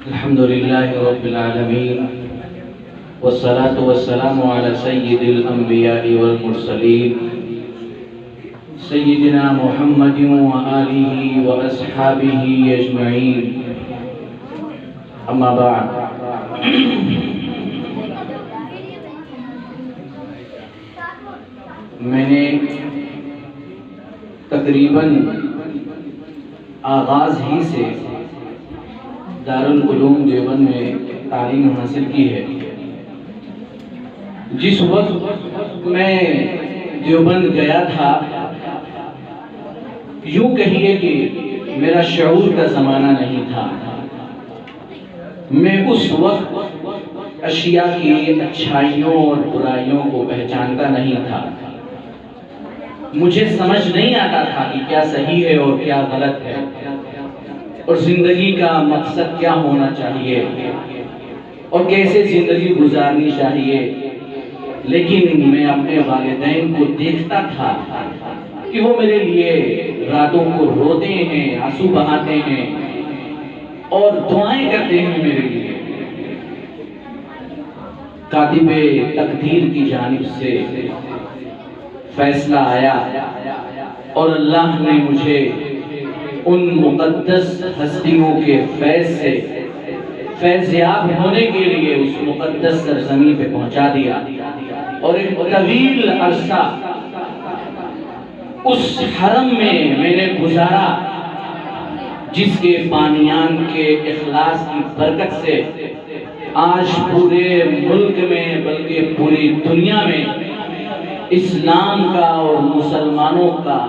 الحمد لله رب العالمين والصلاة والسلام على سيد الأنبياء والمرسلين سيدنا محمد وآله وأصحابه أجمعين أما بعد میں نے تقریباً آغاز ہی سے دارالعلوم دیوبند میں تعلیم حاصل کی ہے۔ جس وقت میں دیوبند گیا تھا، یوں کہیے کہ میرا شعور کا زمانہ نہیں تھا۔ میں اس وقت اشیاء کی اچھائیوں اور برائیوں کو پہچانتا نہیں تھا۔ مجھے سمجھ نہیں آتا تھا کہ کیا صحیح ہے اور کیا غلط ہے، اور زندگی کا مقصد کیا ہونا چاہیے اور کیسے زندگی گزارنی چاہیے۔ لیکن میں اپنے والدین کو دیکھتا تھا کہ وہ میرے لیے راتوں کو روتے ہیں، آنسو بہاتے ہیں اور دعائیں کرتے ہیں میرے لیے۔ کاتب تقدیر کی جانب سے فیصلہ آیا اور اللہ نے مجھے ان مقدس ہستیوں کے فیض سے فیضیاب ہونے کے لیے اس مقدس سرزمین پہ پہنچا دیا، اور ایک طویل عرصہ اس حرم میں نے گزارا، جس کے بانیان کے اخلاص کی برکت سے آج پورے ملک میں بلکہ پوری دنیا میں اسلام کا اور مسلمانوں کا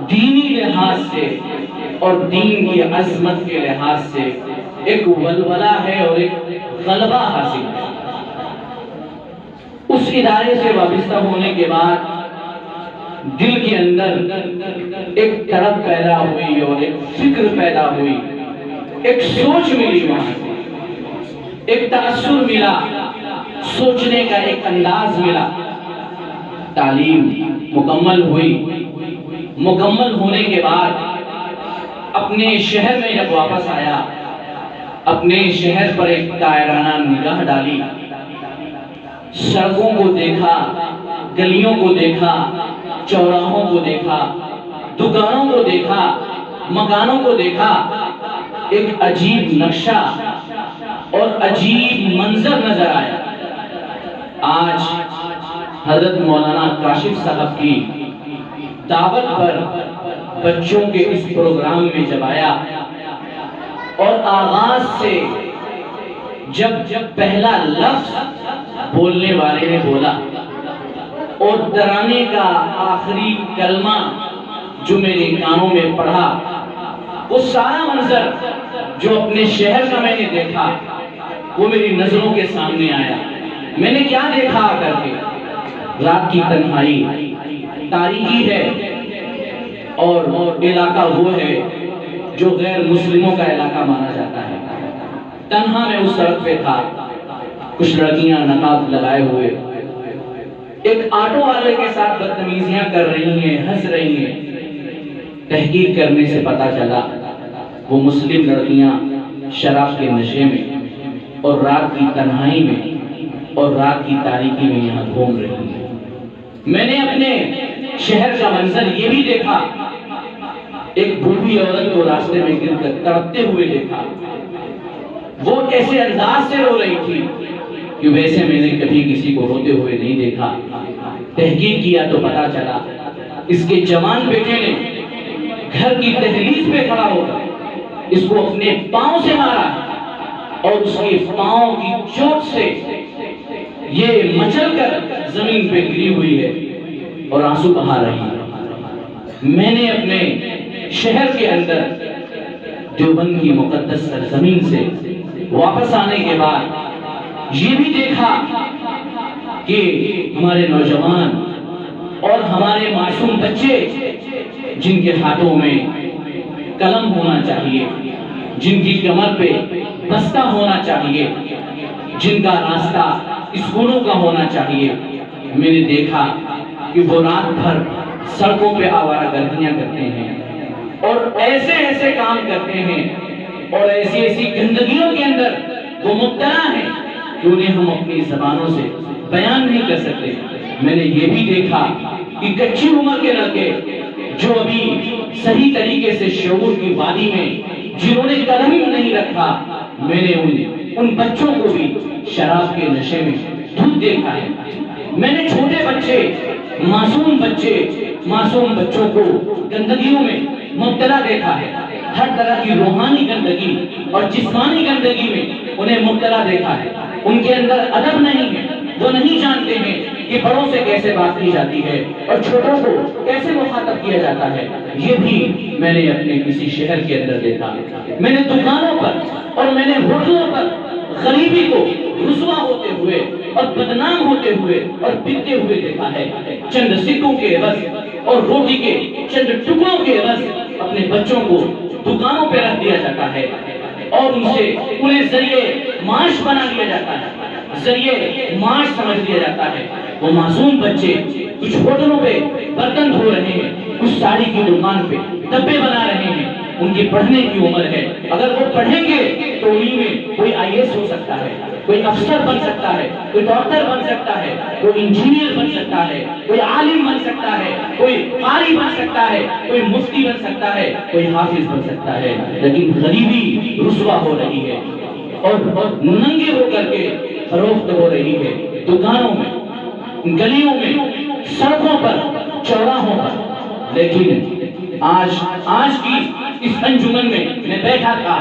دینی لحاظ سے اور دین کی عظمت کے لحاظ سے ایک ولولہ ہے اور ایک غلبہ حاصل ہے۔ اس ادارے سے وابستہ ہونے کے بعد دل کے اندر ایک تڑپ پیدا ہوئی اور ایک فکر پیدا ہوئی، ایک سوچ ملی، وہاں سے ایک تاثر ملا، سوچنے کا ایک انداز ملا۔ تعلیم مکمل ہوئی، مکمل ہونے کے بعد اپنے شہر میں جب واپس آیا، اپنے شہر پر ایک دائرانہ نگاہ ڈالی، سڑکوں کو دیکھا، گلیوں کو دیکھا، چوراہوں کو دیکھا، دکانوں کو دیکھا، مکانوں کو دیکھا، ایک عجیب نقشہ اور عجیب منظر نظر آیا۔ آج حضرت مولانا کاشف صاحب کی دعوت پر بچوں کے اس پروگرام میں جب آیا اور آغاز سے جب پہلا لفظ بولنے والے نے بولا اور ترانے کا آخری کلمہ جو میرے کانوں میں پڑھا، وہ سارا منظر جو اپنے شہر کا میں نے دیکھا وہ میری نظروں کے سامنے آیا۔ میں نے کیا دیکھا آ کر کے؟ رات کی تنہائی، تاریکی ہے، اور علاقہ وہ ہے جو غیر مسلموں کا علاقہ مانا جاتا ہے۔ تنہا میں اس سڑک پہ تھا، کچھ لڑکیاں نقاب لگائے ہوئے ایک آٹو والے کے ساتھ بدتمیزیاں کر رہی ہیں، ہنس رہی ہیں۔ تحقیق کرنے سے پتا چلا وہ مسلم لڑکیاں شراب کے نشے میں اور رات کی تنہائی میں اور رات کی تاریکی میں یہاں گھوم رہی ہیں۔ میں نے اپنے شہر کا منظر یہ بھی دیکھا، ایک بوڑھی عورت کو راستے میں گر کر تڑپتے ہوئے دیکھا۔ وہ ایسے انداز سے رو رہی تھی کہ ویسے میں نے کبھی کسی کو روتے ہوئے نہیں دیکھا۔ تحقیق کیا تو پتا چلا اس کے جوان بیٹے نے گھر کی دہلیز پہ کھڑا ہو کر اس کو اپنے پاؤں سے مارا اور اس کے پاؤں کی چوٹ سے یہ مچل کر زمین پہ گری ہوئی ہے اور آنسو بہا رہی ہے۔ میں نے اپنے شہر کے اندر دیوبند کی مقدس سرزمین سے واپس آنے کے بعد یہ بھی دیکھا کہ ہمارے نوجوان اور ہمارے معصوم بچے جن کے ہاتھوں میں قلم ہونا چاہیے، جن کی کمر پہ بستہ ہونا چاہیے، جن کا راستہ اسکولوں کا ہونا چاہیے، میں نے دیکھا کہ وہ رات بھر سڑکوں پہ آوارہ گردیاں کرتے ہیں اور ایسے کام کرتے ہیں اور ایسی ایسی گندگیوں کے اندر وہ مبتلا ہیں کہ انہیں ہم اپنی زبانوں سے بیان نہیں کر سکتے۔ میں نے یہ بھی دیکھا کہ کچی عمر کے لڑکے جو ابھی صحیح طریقے سے شعور کی وادی میں جنہوں نے قدم نہیں رکھا، میں نے ان بچوں کو بھی شراب کے نشے میں ڈوب دیکھا ہے۔ میں نے چھوٹے بچے، معصوم بچوں کو گندگیوں میں مبتلا دیکھا ہے۔ ہر طرح کی روحانی گندگی اور جسمانی گندگی میں انہیں مبتلا دیکھا ہے۔ ان کے اندر ادب نہیں ہے، وہ نہیں جانتے ہیں کہ بڑوں سے کیسے بات کی جاتی ہے اور چھوٹوں کو کیسے مخاطب کیا جاتا ہے۔ یہ بھی میں نے اپنے کسی شہر کے اندر دیکھا۔ میں نے دکانوں پر اور میں نے ہوٹلوں پر غریبی کو رسوا ہوتے ہوئے اور بدنام ہوتے ہوئے اور بکتے ہوئے دیکھا ہے۔ چند سکوں کے عوض اور روٹی کے چند ٹکڑوں کے عوض اپنے بچوں کو دکانوں پہ رکھ دیا جاتا ہے اور انہیں ذریعے معاش بنا دیا جاتا ہے، ذریعے معاش سمجھ لیا جاتا ہے۔ وہ معصوم بچے کچھ ہوٹلوں پہ برتن دھو رہے ہیں، کچھ ساڑی کی دکان پہ ڈبے بنا رہے ہیں۔ ان کی پڑھنے کی عمر ہے، اگر وہ پڑھیں گے تو انہی میں کوئی IAS ہو سکتا ہے، کوئی افسر بن سکتا ہے، کوئی ڈاکٹر بن سکتا ہے، کوئی انجینئر بن سکتا ہے، کوئی عالم بن سکتا ہے، کوئی قاری بن سکتا ہے، کوئی مفتی بن سکتا ہے، کوئی حافظ بن سکتا ہے۔ لیکن غریبی رسوا ہو رہی ہے اور ننگے ہو کر کے فروخت ہو رہی ہے، دکانوں میں، گلیوں میں، سڑکوں پر، چوراہوں پر۔ لیکن آج کی اس انجمن میں بیٹھا تھا،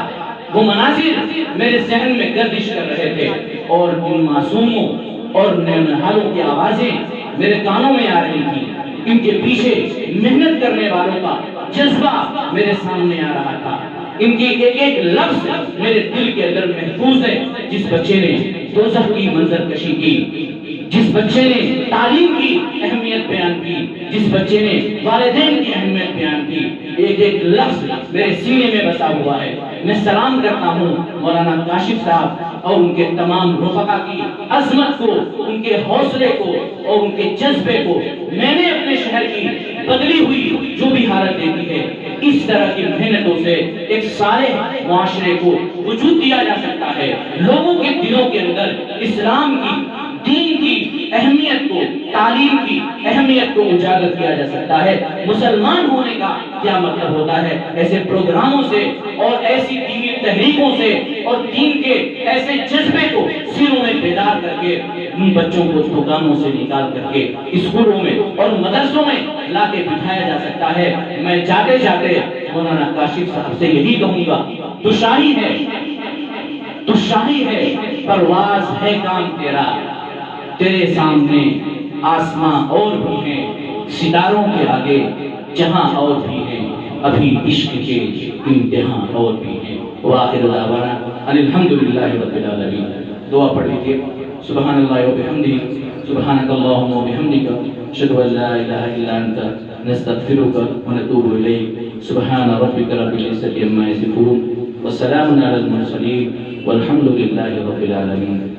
وہ مناظر میرے ذہن میں گردش کر رہے تھے اور ان معصوموں اور نونہالوں کی آوازیں میرے کانوں میں آ رہی تھی۔ ان کے پیچھے محنت کرنے والوں کا جذبہ میرے سامنے آ رہا تھا۔ ان کی ایک ایک لفظ میرے دل کے اندر محفوظ ہے۔ جس بچے نے دوزخ کی منظر کشی کی، جس بچے نے تعلیم کی اہمیت بیان کی، جس بچے نے والدین کی اہمیت بیان کی، ایک ایک لفظ میرے سینے میں بسا ہوا ہے۔ میں سلام کرتا ہوں مولانا کاشف صاحب اور ان کے تمام رفقا کی عظمت کو، ان کے حوصلے کو اور ان کے جذبے کو۔ میں نے اپنے شہر کی بدلی ہوئی جو بھی حالت دیکھی ہے، اس طرح کی محنتوں سے ایک صالح معاشرے کو وجود دیا جا سکتا ہے۔ لوگوں کے دلوں کے اندر اسلام کی، دین کی اہمیت کو، تعلیم کی اہمیت کو اجاگر کیا جا سکتا ہے۔ مسلمان ہونے کا کیا مطلب ہوتا ہے؟ ایسے پروگراموں سے اور ایسی دینی تحریکوں سے اور دین کے ایسے جذبے کو سینوں میں بیدار کر کے ان بچوں کو دکانوں سے نکال کر کے اسکولوں میں اور مدرسوں میں لا کے بٹھایا جا سکتا ہے۔ میں جاتے جاتے مولانا کاشف صاحب سے یہی کہوں گا، تو شاہی ہے پرواز ہے کام تیرا، تیرے سامنے آسماں اور بھی ہیں، ستاروں کے آگے جہاں اور بھی ہیں، ابھی عشق کے امتحان اور بھی ہیں۔ وآخر دعوانا ان الحمدللہ رب العالمین۔ دعا پڑھ لیجیے۔ سبحان اللہ و بحمدہ، سبحانک اللہم و بحمدک، اشہد ان لا الہ الا انت، نستغفرک و نتوب الیک۔ سبحان ربک رب العزۃ عما یصفون، وسلام علی المرسلین، والحمد للہ رب العالمین۔